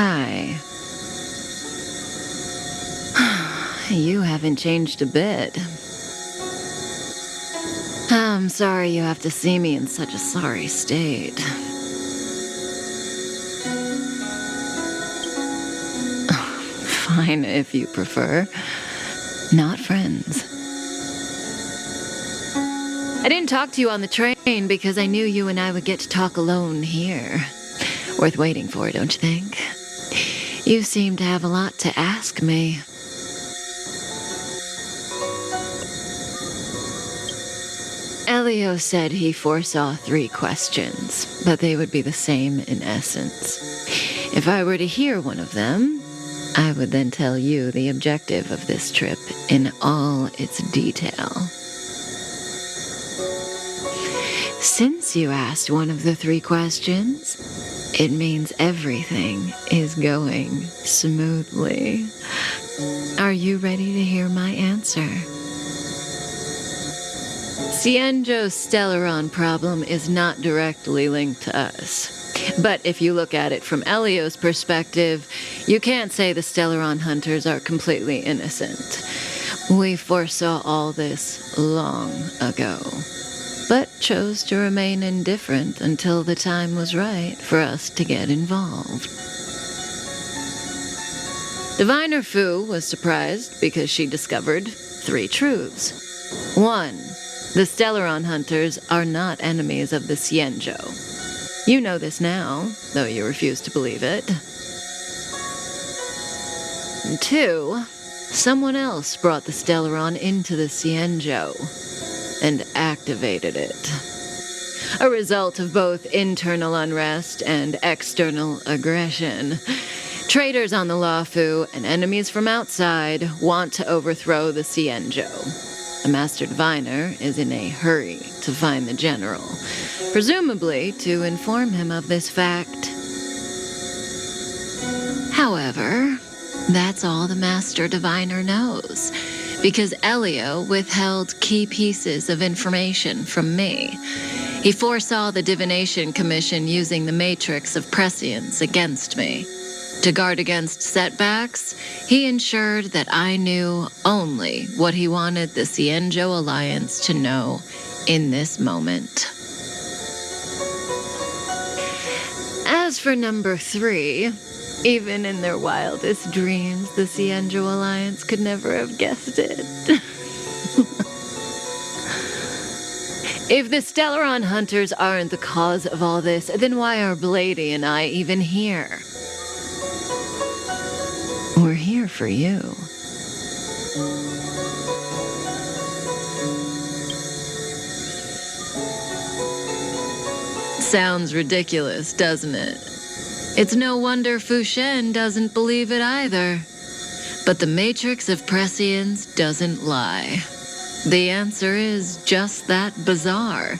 Hi. You haven't changed a bit. I'm sorry you have to see me in such a sorry state. Fine, if you prefer. Not friends. I didn't talk to you on the train because I knew you and I would get to talk alone here. Worth waiting for, don't you think? You seem to have a lot to ask me. Elio said he foresaw 3 questions, but they would be the same in essence. If I were to hear one of them, I would then tell you the objective of this trip in all its detail. Since you asked one of the 3 questions, it means everything is going smoothly. Are you ready to hear my answer? Cienjo's Stellaron problem is not directly linked to us. But if you look at it from Elio's perspective, you can't say the Stellaron hunters are completely innocent. We foresaw all this long ago, but chose to remain indifferent until the time was right for us to get involved. Diviner Fu was surprised because she discovered 3 truths. 1. The Stellaron hunters are not enemies of the Cienjo. You know this now, though you refuse to believe it. 2. Someone else brought the Stellaron into the Cienjo and activated it. A result of both internal unrest and external aggression. Traitors on the Luofu and enemies from outside want to overthrow the Cienjo. The Master Diviner is in a hurry to find the general, presumably to inform him of this fact. However, that's all the Master Diviner knows, because Elio withheld key pieces of information from me. He foresaw the Divination Commission using the Matrix of Prescience against me. To guard against setbacks, he ensured that I knew only what he wanted the Cienjo Alliance to know in this moment. As for number 3, even in their wildest dreams, the Cienjo Alliance could never have guessed it. If the Stellaron hunters aren't the cause of all this, then why are Blady and I even here? We're here for you. Sounds ridiculous, doesn't it? It's no wonder Fu Shen doesn't believe it either. But the Matrix of Prescience doesn't lie. The answer is just that bizarre.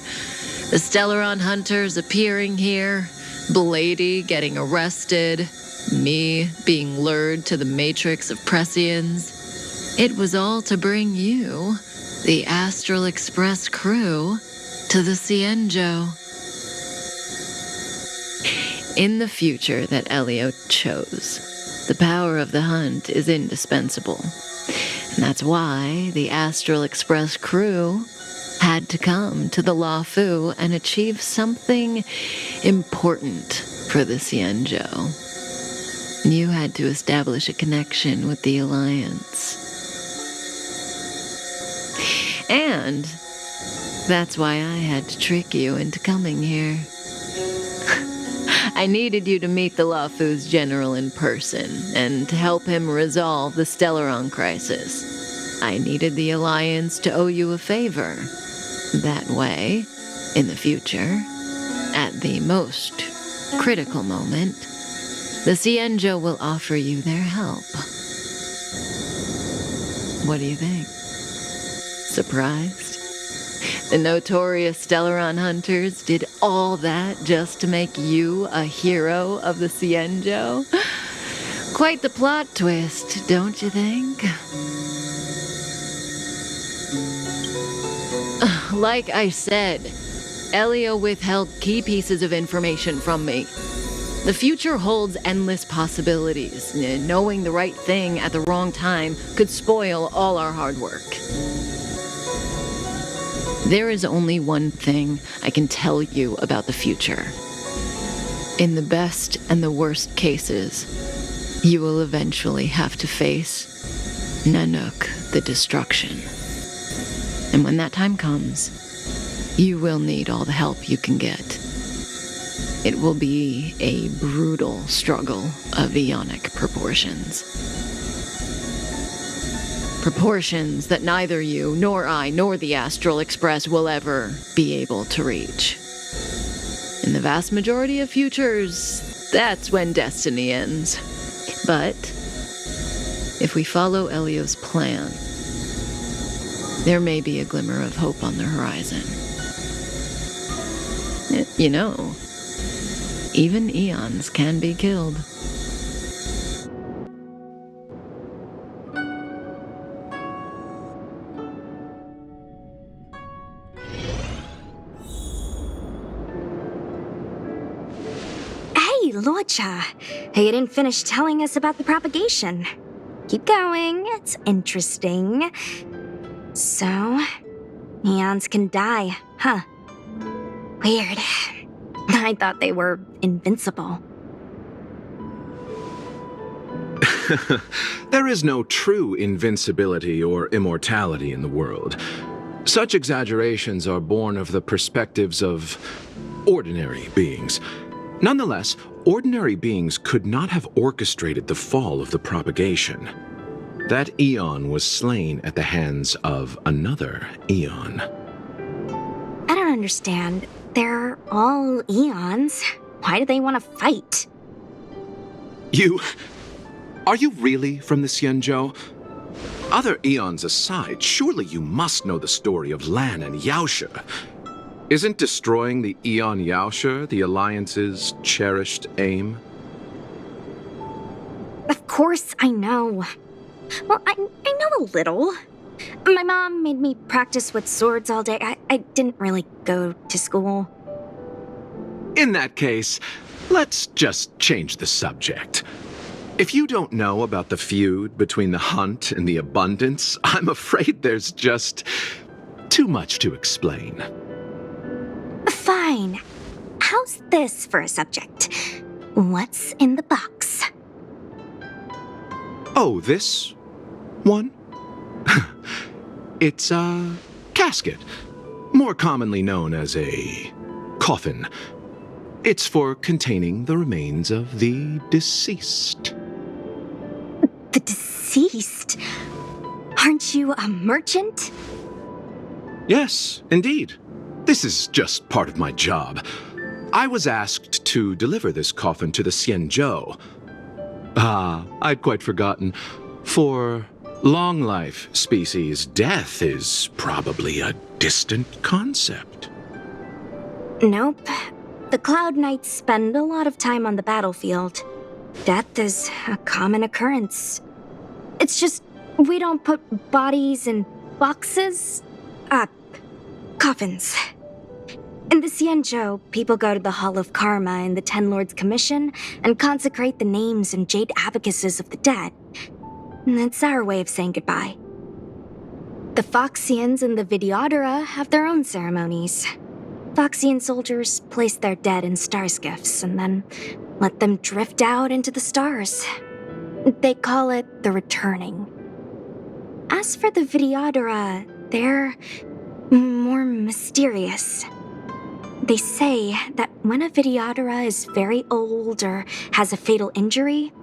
The Stellaron hunters appearing here, Blady getting arrested, me being lured to the Matrix of Prescience. It was all to bring you, the Astral Express crew, to the Cienjo. In the future that Elio chose, the power of the hunt is indispensable. And that's why the Astral Express crew had to come to the Luofu and achieve something important for the Cienjo. You had to establish a connection with the Alliance. And that's why I had to trick you into coming here. I needed you to meet the Luofu's general in person and to help him resolve the Stellaron crisis. I needed the Alliance to owe you a favor. That way, in the future, at the most critical moment, the Cienjo will offer you their help. What do you think? Surprised? The notorious Stellaron hunters did all that just to make you a hero of the Cienjo? Quite the plot twist, don't you think? Like I said, Elio withheld key pieces of information from me. The future holds endless possibilities. Knowing the right thing at the wrong time could spoil all our hard work. There is only one thing I can tell you about the future. In the best and the worst cases, you will eventually have to face Nanook, the destruction. And when that time comes, you will need all the help you can get. It will be a brutal struggle of Ionic proportions. Proportions that neither you, nor I, nor the Astral Express will ever be able to reach. In the vast majority of futures, that's when destiny ends. But if we follow Elio's plan, there may be a glimmer of hope on the horizon. You know, even eons can be killed. Hey, Lorcha, you didn't finish telling us about the propagation. Keep going, it's interesting. So, eons can die, huh? Weird. I thought they were invincible. There is no true invincibility or immortality in the world. Such exaggerations are born of the perspectives of ordinary beings. Nonetheless, ordinary beings could not have orchestrated the fall of the propagation. That eon was slain at the hands of another eon. I don't understand. They're all eons. Why do they want to fight? Are you really from the Xianzhou? Other eons aside, surely you must know the story of Lan and Yaoshe. Isn't destroying the Eon Yaoshe the Alliance's cherished aim? Of course I know. Well, I know a little. My mom made me practice with swords all day. I didn't really go to school. In that case, let's just change the subject. If you don't know about the feud between the Hunt and the Abundance, I'm afraid there's just too much to explain. Fine. How's this for a subject? What's in the box? Oh, this one? It's a casket, more commonly known as a coffin. It's for containing the remains of the deceased. The deceased? Aren't you a merchant? Yes, indeed. This is just part of my job. I was asked to deliver this coffin to the Xianzhou. I'd quite forgotten. For long life species, death is probably a distant concept. Nope. The Cloud Knights spend a lot of time on the battlefield. Death is a common occurrence. It's just, we don't put bodies in boxes. Coffins. In the Xianzhou, people go to the Hall of Karma in the Ten Lords Commission and consecrate the names and jade abacuses of the dead. It's our way of saying goodbye. The Foxians and the Vidyadhara have their own ceremonies. Foxian soldiers place their dead in star skiffs and then let them drift out into the stars. They call it the returning. As for the Vidyadhara, they're more mysterious. They say that when a Vidyadhara is very old or has a fatal injury,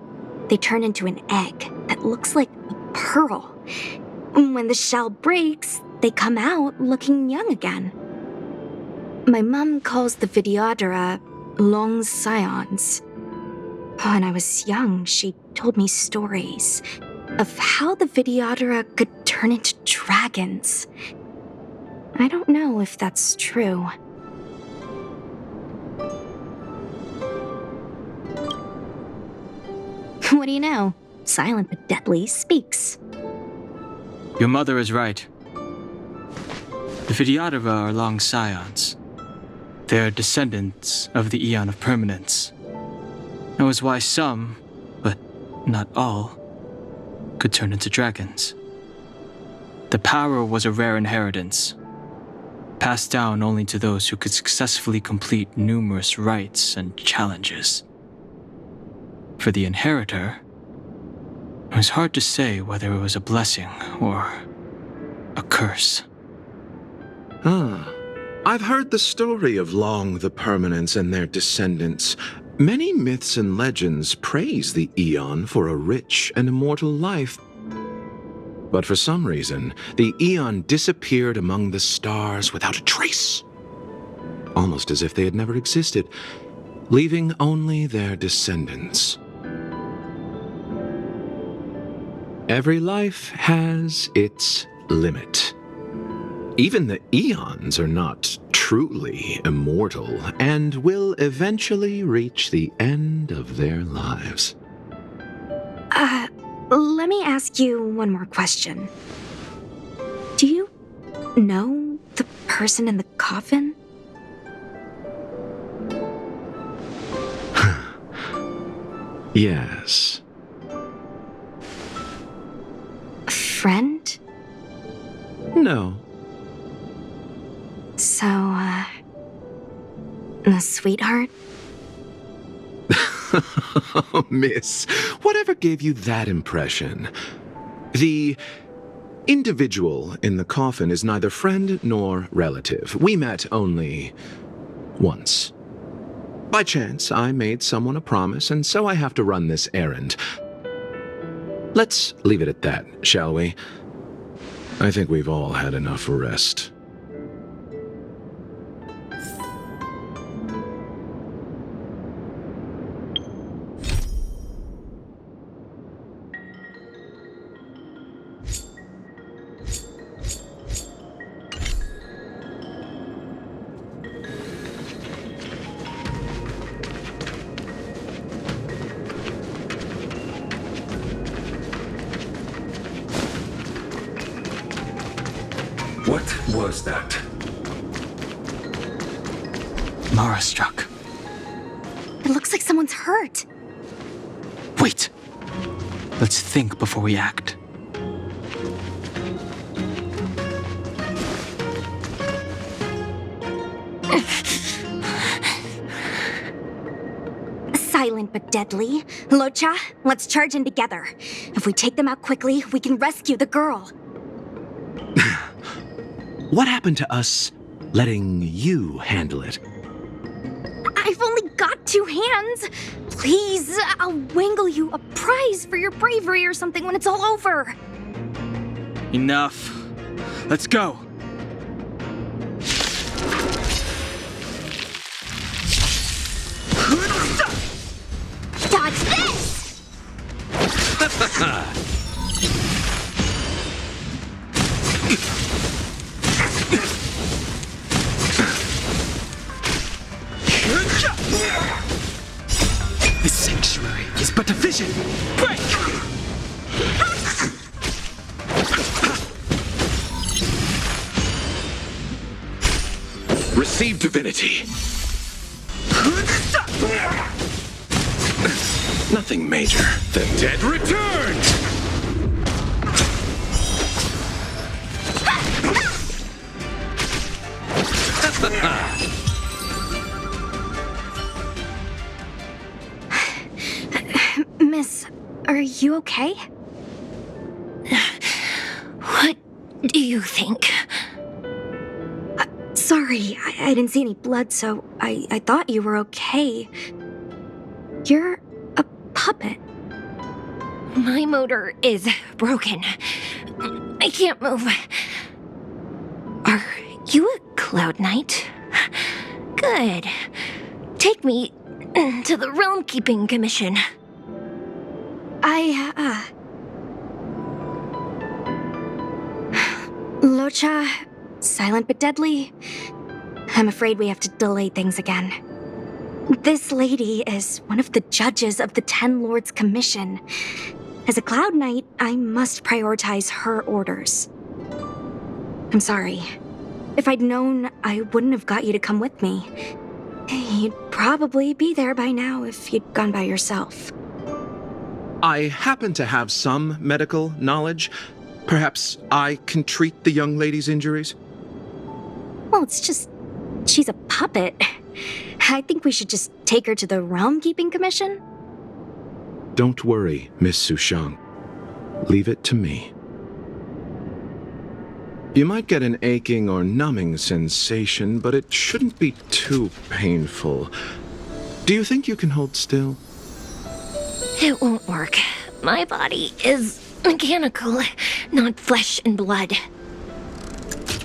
they turn into an egg that looks like a pearl. When the shell breaks, they come out looking young again. My mom calls the Vidyadhara long scions. When I was young, she told me stories of how the Vidyadhara could turn into dragons. I don't know if that's true. What do you know? Silent but deadly speaks. Your mother is right. The Vidyadhara are long scions. They are descendants of the Eon of Permanence. That was why some, but not all, could turn into dragons. The power was a rare inheritance, passed down only to those who could successfully complete numerous rites and challenges. For the inheritor, it was hard to say whether it was a blessing or a curse. I've heard the story of Long the Permanents and their descendants. Many myths and legends praise the Aeon for a rich and immortal life. But for some reason, the Aeon disappeared among the stars without a trace. Almost as if they had never existed, leaving only their descendants. Every life has its limit. Even the Aeons are not truly immortal and will eventually reach the end of their lives. Let me ask you one more question. Do you know the person in the coffin? Yes. A friend? No. So, a sweetheart? Miss, whatever gave you that impression? The individual in the coffin is neither friend nor relative. We met only once. By chance, I made someone a promise, and so I have to run this errand. Let's leave it at that, shall we? I think we've all had enough rest. What was that? Mara struck. It looks like someone's hurt. Wait! Let's think before we act. Silent but deadly. Locha, let's charge in together. If we take them out quickly, we can rescue the girl. What happened to us letting you handle it? I've only got 2 hands. Please, I'll wangle you a prize for your bravery or something when it's all over. Enough. Let's go. Dodge this! This sanctuary is but a vision. Break! Receive divinity. Nothing major. The dead returns! Miss, are you okay? What do you think? Sorry, I didn't see any blood, so I thought you were okay. You're a puppet. My motor is broken. I can't move. Are you a Cloud Knight? Good. Take me to the Realm Keeping Commission. Locha, silent but deadly. I'm afraid we have to delay things again. This lady is one of the judges of the 10 Lords Commission. As a Cloud Knight, I must prioritize her orders. I'm sorry. If I'd known, I wouldn't have got you to come with me. You'd probably be there by now if you'd gone by yourself. I happen to have some medical knowledge. Perhaps I can treat the young lady's injuries? Well, it's just... she's a puppet. I think we should just take her to the Realm Keeping Commission. Don't worry, Miss Sushang. Leave it to me. You might get an aching or numbing sensation, but it shouldn't be too painful. Do you think you can hold still? It won't work. My body is mechanical, not flesh and blood.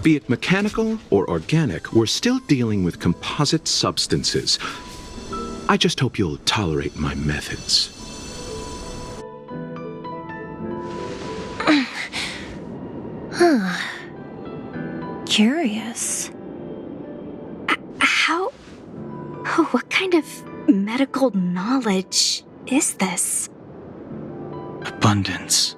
Be it mechanical or organic, we're still dealing with composite substances. I just hope you'll tolerate my methods. Curious. How... oh, what kind of medical knowledge is this? Abundance.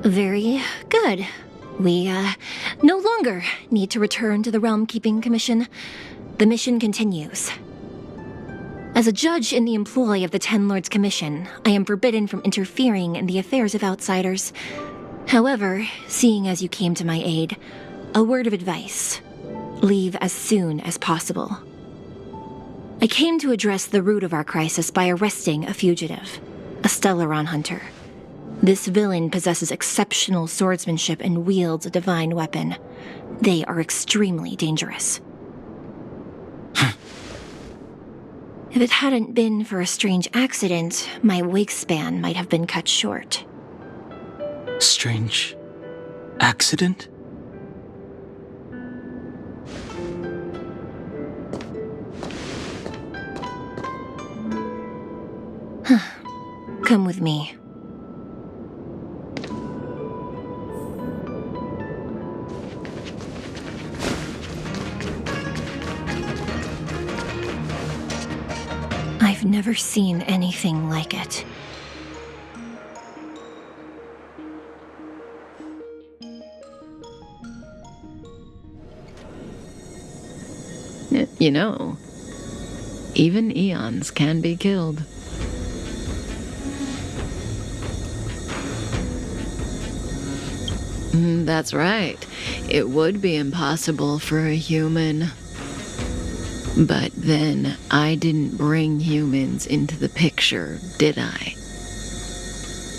Very good. We, no longer need to return to the Realm Keeping Commission. The mission continues. As a judge in the employ of the Ten Lords Commission, I am forbidden from interfering in the affairs of outsiders. However, seeing as you came to my aid, a word of advice. Leave as soon as possible. I came to address the root of our crisis by arresting a fugitive, a Stellaron hunter. This villain possesses exceptional swordsmanship and wields a divine weapon. They are extremely dangerous. If it hadn't been for a strange accident, my wake span might have been cut short. Strange accident? Come with me. I've never seen anything like it. You know, even eons can be killed. That's right. It would be impossible for a human. But then, I didn't bring humans into the picture, did I?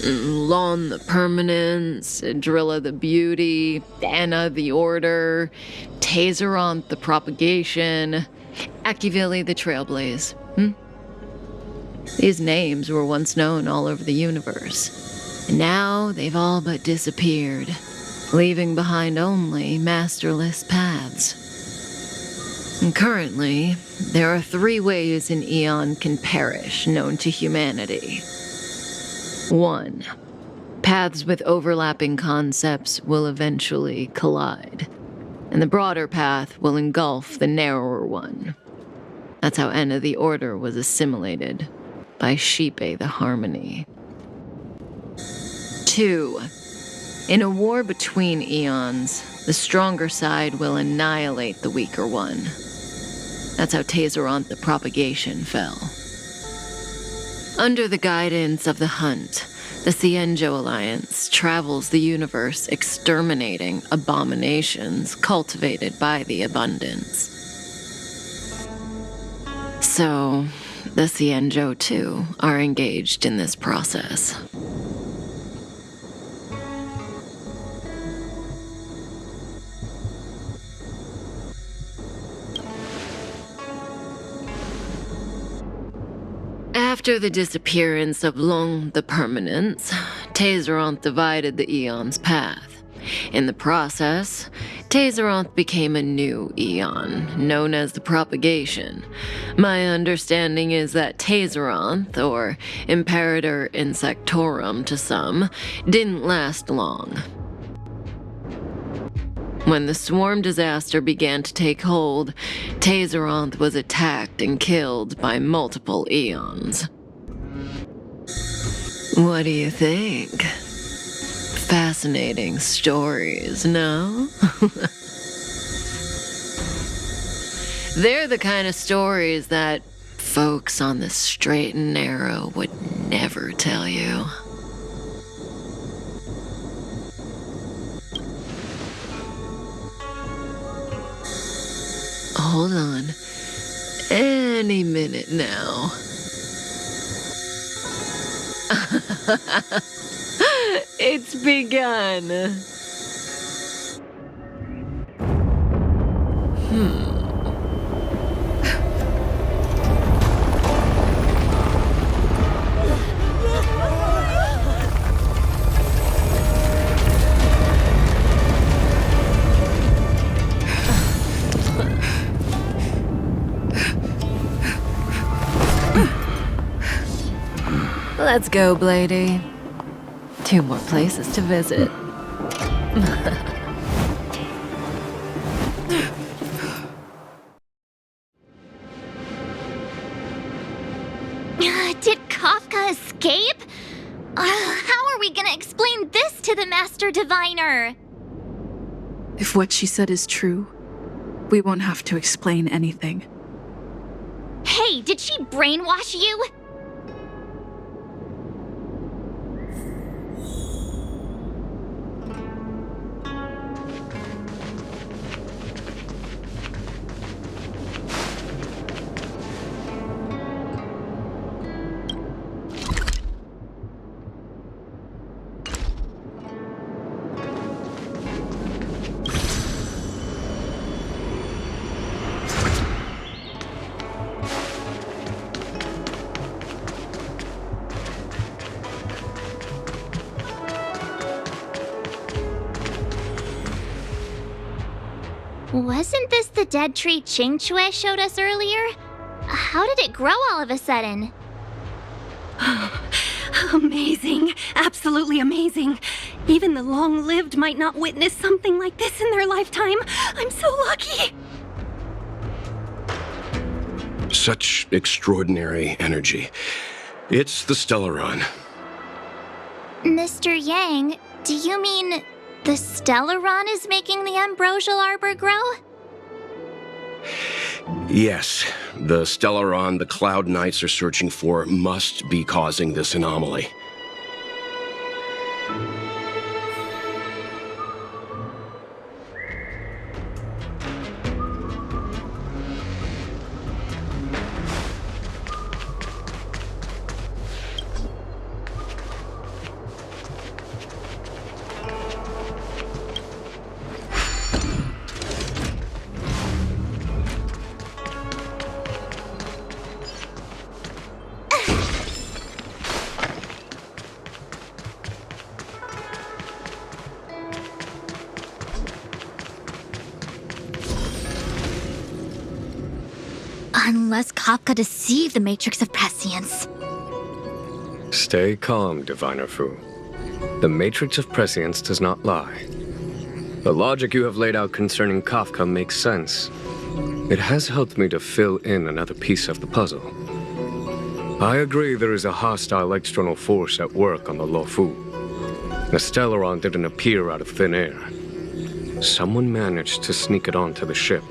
Lon the Permanence, Drilla the Beauty, Anna the Order, Tazeronth the Propagation, Akivili the Trailblaze. These names were once known all over the universe. And now they've all but disappeared, leaving behind only masterless paths. And currently, there are 3 ways an eon can perish known to humanity. 1. Paths with overlapping concepts will eventually collide, and the broader path will engulf the narrower one. That's how Enna the Order was assimilated, by Shipe the Harmony. 2. In a war between eons, the stronger side will annihilate the weaker one. That's how Tazeronth the Propagation fell. Under the guidance of the Hunt, the Cienjo Alliance travels the universe exterminating abominations cultivated by the Abundance. So, the Cienjo, too, are engaged in this process. After the disappearance of Long the Permanence, Tazeronth divided the Eon's path. In the process, Tazeronth became a new Eon, known as the Propagation. My understanding is that Tazeronth, or Imperator Insectorum to some, didn't last long. When the swarm disaster began to take hold, Tazeronth was attacked and killed by multiple eons. What do you think? fascinating stories, no? They're the kind of stories that folks on the straight and narrow would never tell you. Hold on. Any minute now. It's begun. Let's go, Blady. 2 more places to visit. Did Kafka escape? How are we gonna explain this to the Master Diviner? If what she said is true, we won't have to explain anything. Hey, did she brainwash you? Wasn't this the dead tree Qingque showed us earlier? How did it grow all of a sudden? Amazing. Absolutely amazing. Even the long-lived might not witness something like this in their lifetime. I'm so lucky. Such extraordinary energy. It's the Stellaron. Mr. Yang, do you mean the Stellaron is making the ambrosial arbor grow? Yes, the Stellaron the Cloud Knights are searching for must be causing this anomaly. Unless Kafka deceived the Matrix of Prescience. Stay calm, Diviner Fu. The Matrix of Prescience does not lie. The logic you have laid out concerning Kafka makes sense. It has helped me to fill in another piece of the puzzle. I agree there is a hostile external force at work on the Luofu. The Stellaron didn't appear out of thin air. Someone managed to sneak it onto the ship.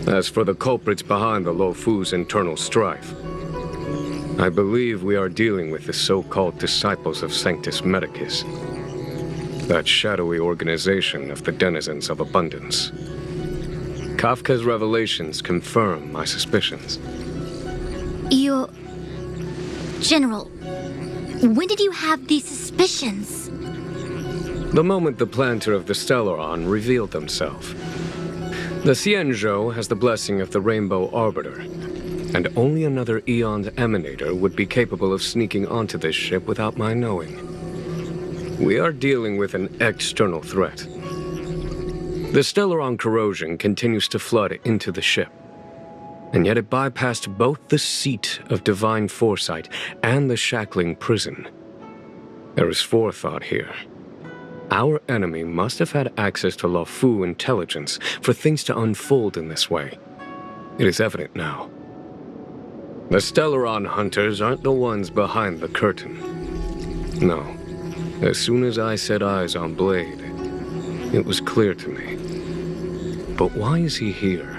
As for the culprits behind the Luofu's internal strife, I believe we are dealing with the so-called disciples of Sanctus Medicus, that shadowy organization of the denizens of abundance. Kafka's revelations confirm my suspicions. You... General, when did you have these suspicions? The moment the planter of the Stellaron revealed themselves. The Xianzhou has the blessing of the Rainbow Arbiter, and only another Eon's Emanator would be capable of sneaking onto this ship without my knowing. We are dealing with an external threat. The Stellaron corrosion continues to flood into the ship, and yet it bypassed both the seat of divine foresight and the shackling prison. There is forethought here. Our enemy must have had access to Luofu intelligence for things to unfold in this way. It is evident now. The Stellaron hunters aren't the ones behind the curtain. No, As soon as I set eyes on Blade, it was clear to me. But why is he here?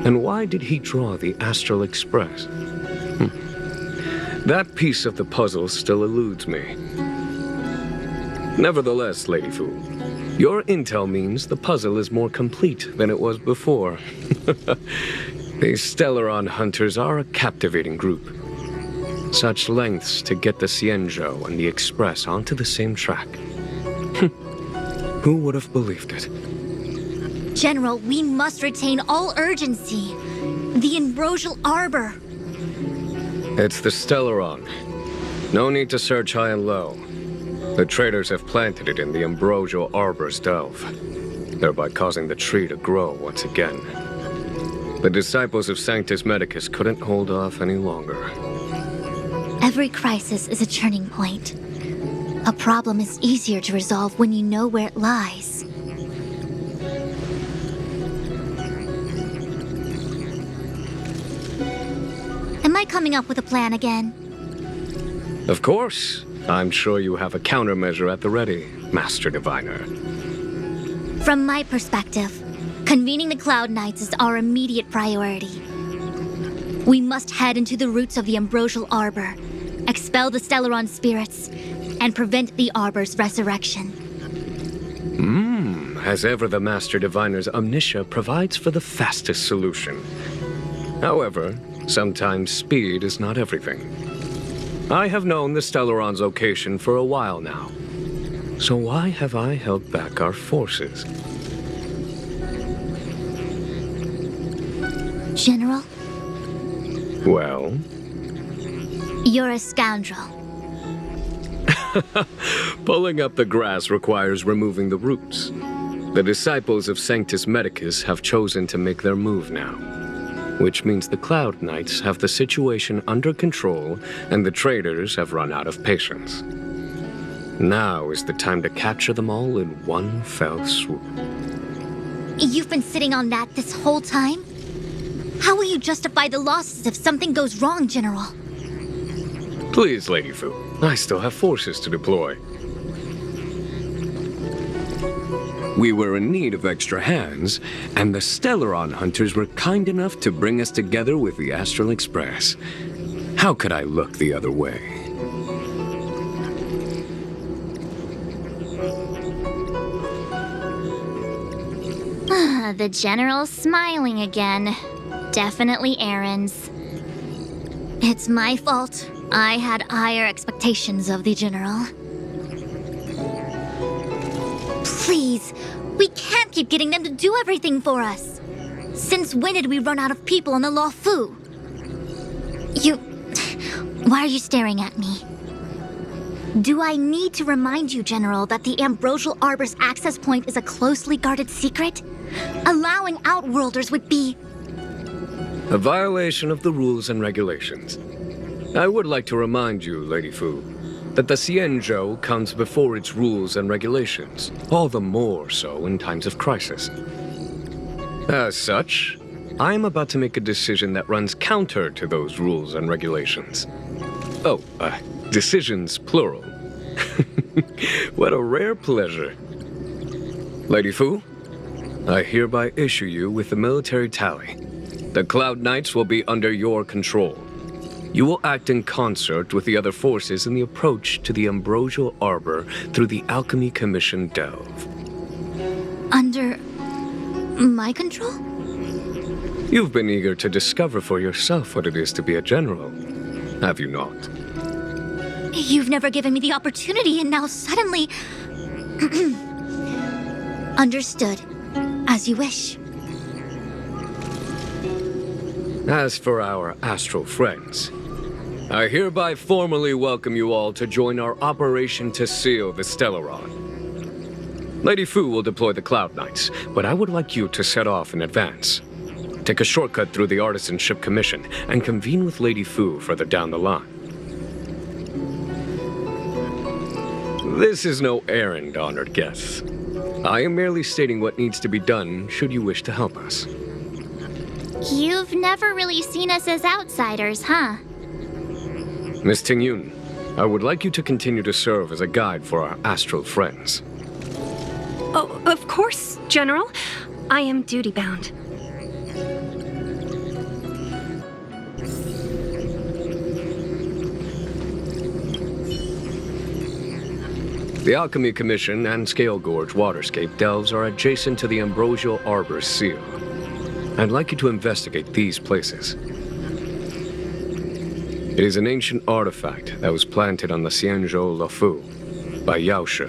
And why did he draw the Astral Express? That piece of the puzzle still eludes me. Nevertheless, Lady Fu, your intel means the puzzle is more complete than it was before. These Stellaron hunters are a captivating group. Such lengths to get the Xianzhou and the Express onto the same track. Who would have believed it? General, we must retain all urgency. The Ambrosial Arbor. It's the Stellaron. No need to search high and low. The traders have planted it in the Ambrosial Arbor's delve, thereby causing the tree to grow once again. The disciples of Sanctus Medicus couldn't hold off any longer. Every crisis is a turning point. A problem is easier to resolve when you know where it lies. Am I coming up with a plan again? Of course. I'm sure you have a countermeasure at the ready, Master Diviner. From my perspective, convening the Cloud Knights is our immediate priority. We must head into the roots of the Ambrosial Arbor, expel the Stellaron spirits, and prevent the Arbor's resurrection. As ever, the Master Diviner's omniscia provides for the fastest solution. However, sometimes speed is not everything. I have known the Stellaron's location for a while now. So why have I held back our forces? General? Well? You're a scoundrel. Pulling up the grass requires removing the roots. The disciples of Sanctus Medicus have chosen to make their move now, which means the Cloud Knights have the situation under control and the traders have run out of patience. Now is the time to capture them all in one fell swoop. You've been sitting on that this whole time? How will you justify the losses if something goes wrong, General? Please, Lady Fu, I still have forces to deploy. We were in need of extra hands, and the Stellaron hunters were kind enough to bring us together with the Astral Express. How could I look the other way? The General's smiling again. Definitely errands. It's my fault. I had higher expectations of the General. Please, we can't keep getting them to do everything for us. Since when did we run out of people on the Law Fu? Why are you staring at me? Do I need to remind you, General, that the Ambrosial Arbor's access point is a closely guarded secret? Allowing Outworlders would be... A violation of the rules and regulations. I would like to remind you, Lady Fu, that the Xianzhou comes before its rules and regulations, all the more so in times of crisis. As such, I am about to make a decision that runs counter to those rules and regulations. Oh, decisions plural. What a rare pleasure. Lady Fu, I hereby issue you with the military tally. The Cloud Knights will be under your control. You will act in concert with the other forces in the approach to the Ambrosial Arbor through the Alchemy Commission delve. Under... my control? You've been eager to discover for yourself what it is to be a general, have you not? You've never given me the opportunity, and now suddenly... Understood. As you wish. As for our astral friends, I hereby formally welcome you all to join our operation to seal the Stellaron. Lady Fu will deploy the Cloud Knights, but I would like you to set off in advance. Take a shortcut through the Artisanship Commission and convene with Lady Fu further down the line. This is no errand, honored guests. I am merely stating what needs to be done should you wish to help us. You've never really seen us as outsiders, huh? Miss Tingyun, I would like you to continue to serve as a guide for our astral friends. Oh, of course, General. I am duty-bound. The Alchemy Commission and Scale Gorge Waterscape delves are adjacent to the Ambrosial Arbor's seal. I'd like you to investigate these places. It is an ancient artifact that was planted on the Xianzhou Luofu by Yaoshe,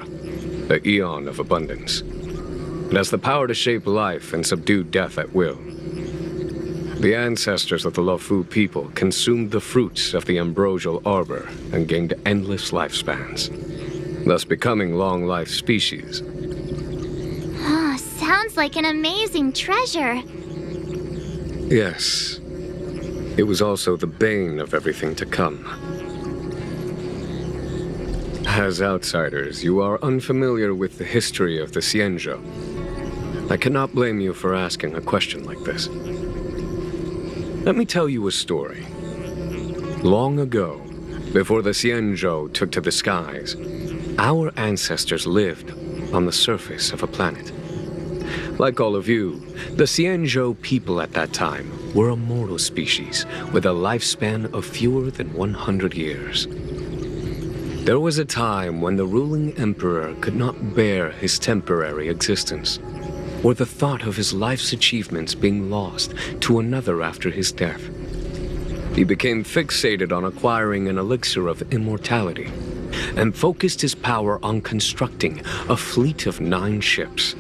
the Eon of Abundance. It has the power to shape life and subdue death at will. The ancestors of the Luofu people consumed the fruits of the Ambrosial Arbor and gained endless lifespans, thus becoming long-life species. Sounds like an amazing treasure. Yes. It was also the bane of everything to come. As outsiders, you are unfamiliar with the history of the Xianzhou. I cannot blame you for asking a question like this. Let me tell you a story. Long ago, before the Xianzhou took to the skies, our ancestors lived on the surface of a planet. Like all of you, the Xianzhou people at that time were a mortal species with a lifespan of fewer than 100 years. There was a time when the ruling emperor could not bear his temporary existence, or the thought of his life's achievements being lost to another after his death. He became fixated on acquiring an elixir of immortality, and focused his power on constructing a fleet of 9 ships.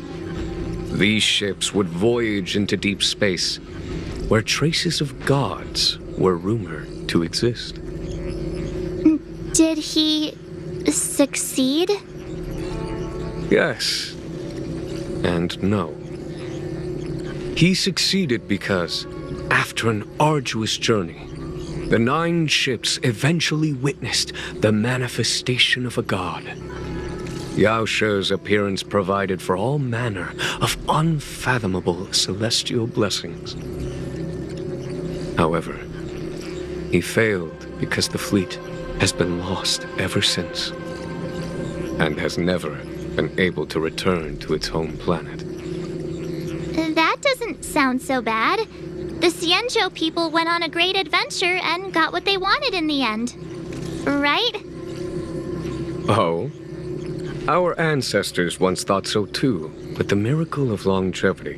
These ships would voyage into deep space, where traces of gods were rumored to exist. Did he succeed? Yes, and no. He succeeded because, after an arduous journey, the 9 ships eventually witnessed the manifestation of a god. Yaoshe's appearance provided for all manner of unfathomable celestial blessings. However, he failed because the fleet has been lost ever since, and has never been able to return to its home planet. That doesn't sound so bad. The Xianzhou people went on a great adventure and got what they wanted in the end. Right? Oh? Our ancestors once thought so too, but the miracle of longevity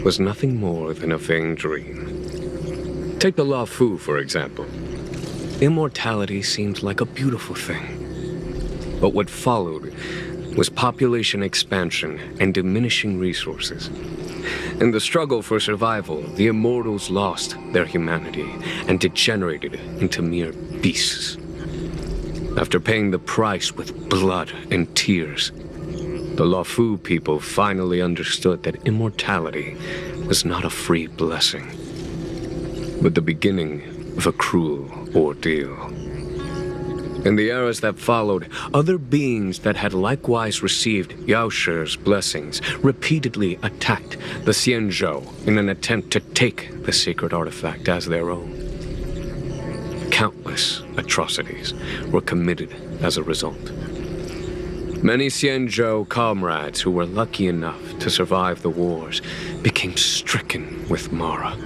was nothing more than a vain dream. Take the Luofu, for example. Immortality seemed like a beautiful thing. But what followed was population expansion and diminishing resources. In the struggle for survival, the immortals lost their humanity and degenerated into mere beasts. After paying the price with blood and tears, the Luofu people finally understood that immortality was not a free blessing, but the beginning of a cruel ordeal. In the eras that followed, other beings that had likewise received Yaoshe's blessings repeatedly attacked the Xianzhou in an attempt to take the sacred artifact as their own. Countless atrocities were committed as a result. Many Xianzhou comrades who were lucky enough to survive the wars became stricken with Mara,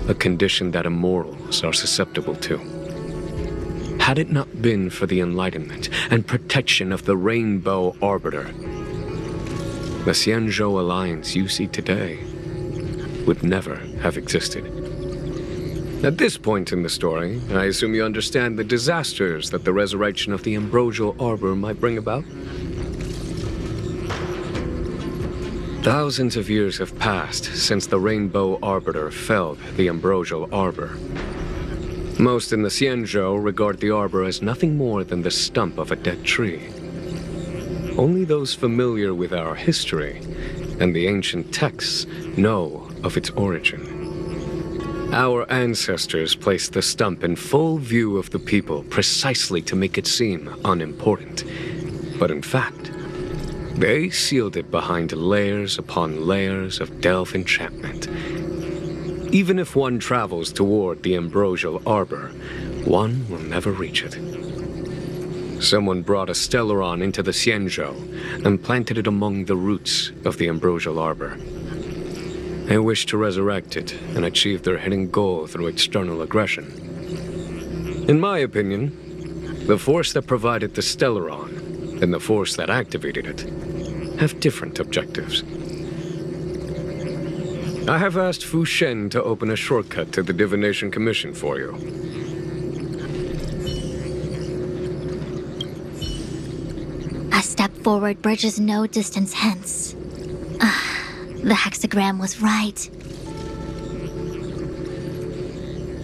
a condition that immortals are susceptible to. Had it not been for the enlightenment and protection of the Rainbow Arbiter, the Xianzhou alliance you see today would never have existed. At this point in the story, I assume you understand the disasters that the resurrection of the Ambrosial Arbor might bring about? Thousands of years have passed since the Rainbow Arbiter felled the Ambrosial Arbor. Most in the Xianzhou regard the arbor as nothing more than the stump of a dead tree. Only those familiar with our history and the ancient texts know of its origin. Our ancestors placed the stump in full view of the people precisely to make it seem unimportant. But in fact, they sealed it behind layers upon layers of delve enchantment. Even if one travels toward the Ambrosial Arbor, one will never reach it. Someone brought a Stellaron into the Xianzhou and planted it among the roots of the Ambrosial Arbor. They wish to resurrect it and achieve their hidden goal through external aggression. In my opinion, the force that provided the Stellaron and the force that activated it have different objectives. I have asked Fu Shen to open a shortcut to the Divination Commission for you. A step forward bridges no distance hence. The hexagram was right.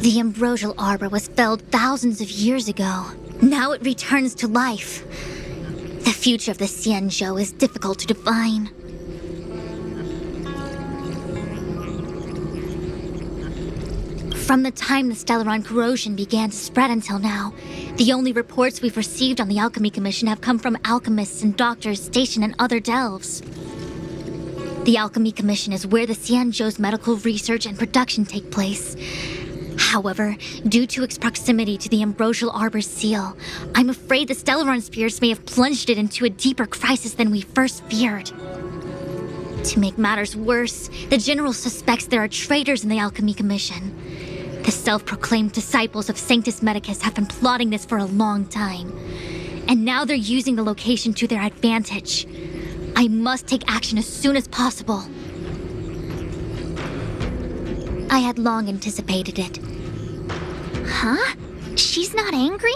The Ambrosial Arbor was felled thousands of years ago. Now it returns to life. The future of the Xianzhou is difficult to define. From the time the Stellaron corrosion began to spread until now, the only reports we've received on the Alchemy Commission have come from alchemists and doctors stationed in other delves. The Alchemy Commission is where the Xianzhou's medical research and production take place. However, due to its proximity to the Ambrosial Arbor's seal, I'm afraid the Stellaron spheres may have plunged it into a deeper crisis than we first feared. To make matters worse, the General suspects there are traitors in the Alchemy Commission. The self-proclaimed disciples of Sanctus Medicus have been plotting this for a long time, and now they're using the location to their advantage. I must take action as soon as possible. I had long anticipated it. Huh? She's not angry?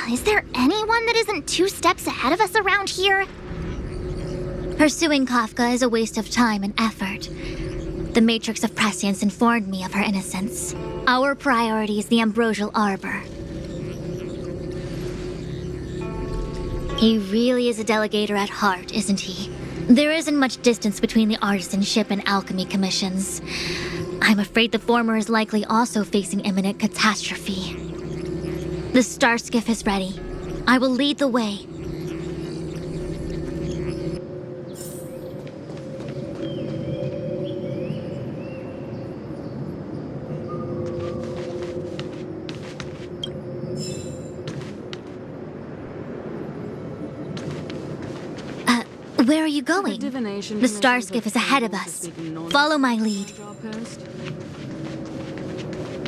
Is there anyone that isn't 2 steps ahead of us around here? Pursuing Kafka is a waste of time and effort. The Matrix of Prescience informed me of her innocence. Our priority is the Ambrosial Arbor. He really is a delegator at heart, isn't he? There isn't much distance between the artisanship and alchemy commissions. I'm afraid the former is likely also facing imminent catastrophe. The star skiff is ready. I will lead the way. Where are you going? The star skiff is ahead of us. Follow my lead.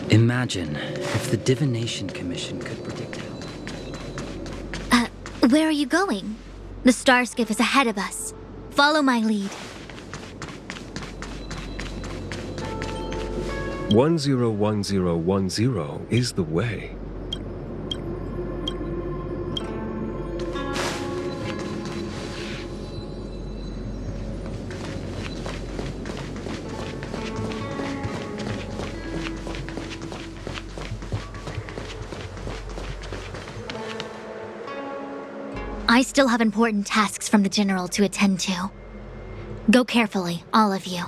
Imagine if the Divination Commission could predict how. Where are you going? The star skiff is ahead of us. Follow my lead. 101010 is the way. I still have important tasks from the General to attend to. Go carefully, all of you.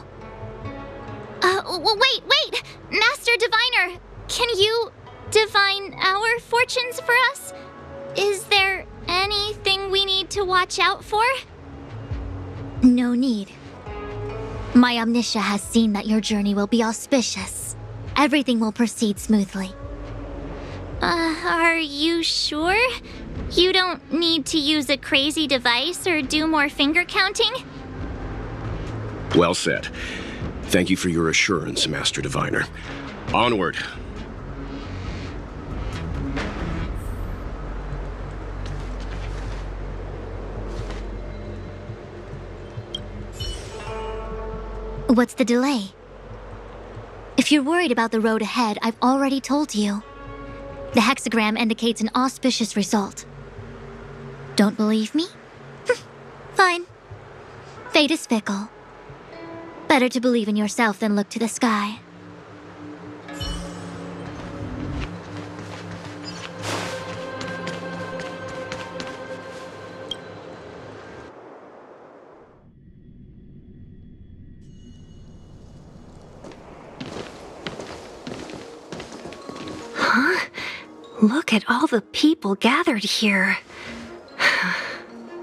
Wait! Master Diviner! Can you divine our fortunes for us? Is there anything we need to watch out for? No need. My Omniscia has seen that your journey will be auspicious. Everything will proceed smoothly. Are you sure? You don't need to use a crazy device or do more finger counting? Well said. Thank you for your assurance, Master Diviner. Onward. What's the delay? If you're worried about the road ahead, I've already told you. The hexagram indicates an auspicious result. Don't believe me? Fine. Fate is fickle. Better to believe in yourself than look to the sky. Huh? Look at all the people gathered here.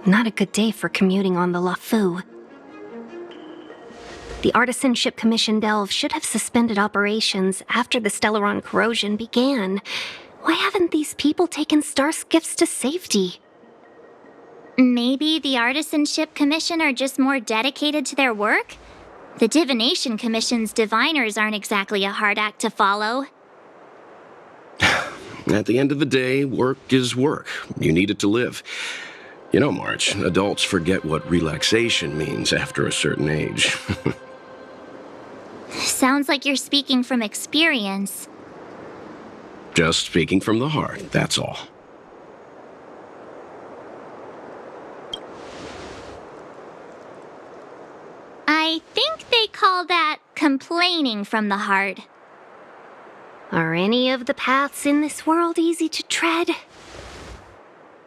Not a good day for commuting on the LaFu. The Artisanship Commission delve should have suspended operations after the Stellaron corrosion began. Why haven't these people taken Starskiffs to safety? Maybe the Artisanship Commission are just more dedicated to their work? The Divination Commission's diviners aren't exactly a hard act to follow. At the end of the day, work is work. You need it to live. You know, March, adults forget what relaxation means after a certain age. Sounds like you're speaking from experience. Just speaking from the heart, that's all. I think they call that complaining from the heart. Are any of the paths in this world easy to tread?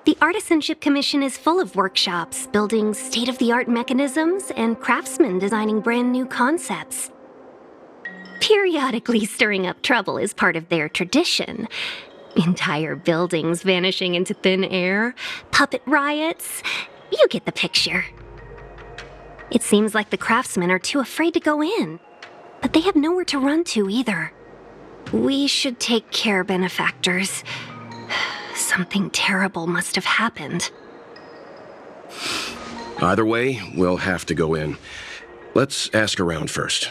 The Artisanship Commission is full of workshops, building state-of-the-art mechanisms, and craftsmen designing brand new concepts. Periodically stirring up trouble is part of their tradition. Entire buildings vanishing into thin air, puppet riots. You get the picture. It seems like the craftsmen are too afraid to go in, but they have nowhere to run to either. We should take care, benefactors. Something terrible must have happened. Either way, we'll have to go in. Let's ask around first.